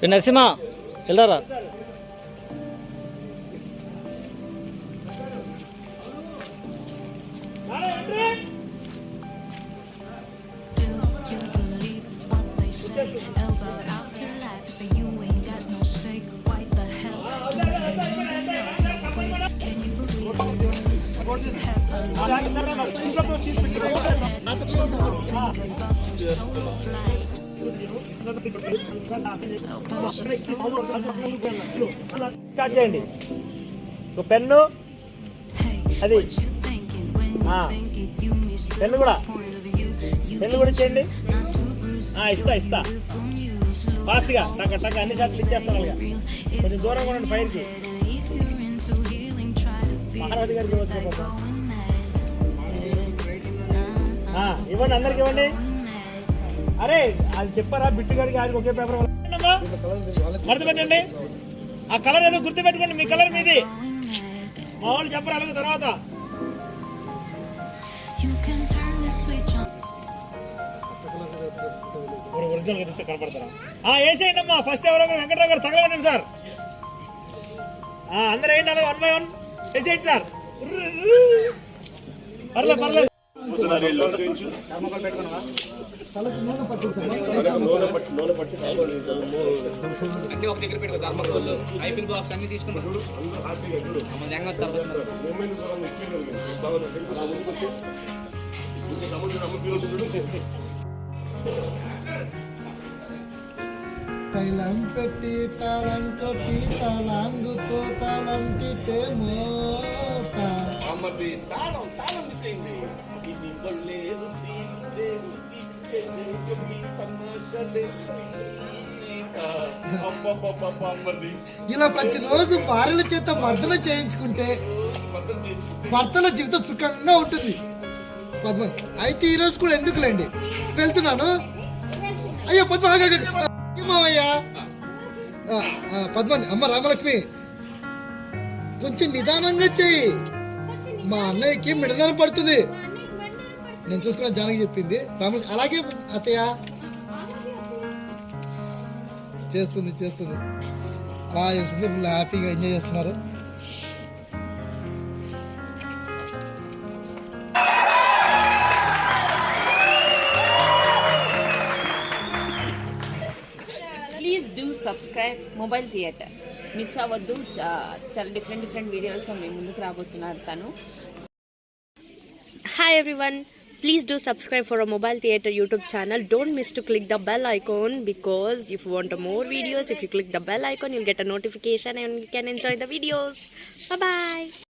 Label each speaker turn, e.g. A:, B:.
A: నరసింహ వెళ్ళారా?
B: స్టార్ట్ చేయండి. పెన్ను అది పెన్ను కూడా ఇచ్చేయండి. ఇస్తా ఫాస్ట్గా టక్క టక్క అన్ని షాట్లు ఇచ్చేస్తాను. కొంచెం దూరంగా ఉండండి ఫైర్కి. పార్వతి గారికి ఇవ్వండి, అందరికి ఇవ్వండి. అరే అది చెప్పారా బిట్టుగాడికి ఆడికి ఒకే పేపర్ మడత పెట్టండి. ఆ కలర్ ఏదో గుర్తు పెట్టుకోండి, మీ కలర్ మీది. మా వాళ్ళు చెప్పరు అలాగే తర్వాత. ఒరిజినల్ గా కనపడతారా? వేసేయండి అమ్మా. ఫస్ట్ ఎవరో వెంకటరావు గారు తగలబెట్టండి సార్. అందరూ వేయండి అలాగే 1 by 1 వేసేయండి సార్. పర్లేదు
C: అన్ని ఒక దగ్గర పెట్టుకో. ధర్మకోళ్ళు ఐఫిల్ బాక్స్ అన్ని తీసుకున్నాడు.
D: తైలం పెట్టి తాళం కొట్టి తాళంగుతో తాళం తితే మోత తాళం తాళం మిస్సింది. ఇది కొల్లేరు ఇలా ప్రతిరోజు భార్యల చేత మర్దన చేయించుకుంటే భర్తల జీవితం సుఖంగా ఉంటుంది. పద్మ అయితే ఈ రోజు కూడా ఎందుకులేండి, వెళ్తున్నాను. అయ్యో పద్మ అయ్యా పద్మ అమ్మ రామలక్ష్మి కొంచెం నిదానంగా చెయ్యి. మా అన్నయ్యకి మిడనర పడుతుంది. నేను చూసుకున్న జానకి చెప్పింది. రామలక్ష్మి అలాగే అత్తయ్య చేస్తుంది అలా చేస్తుంది. ఫుల్ హ్యాపీగా ఎంజాయ్ చేస్తున్నారు.
E: Please do subscribe mobile theatre. Miss అవ్వద్దు. చాలా డిఫరెంట్ వీడియోస్తో మేము ముందుకు రాబోతున్నారు తను.
F: Hi everyone, please do subscribe for a Mobile Theatre YouTube channel. Don't miss to click the bell icon, because if you want more videos, if you click the bell icon, you'll get a notification and you can enjoy the videos. Bye bye.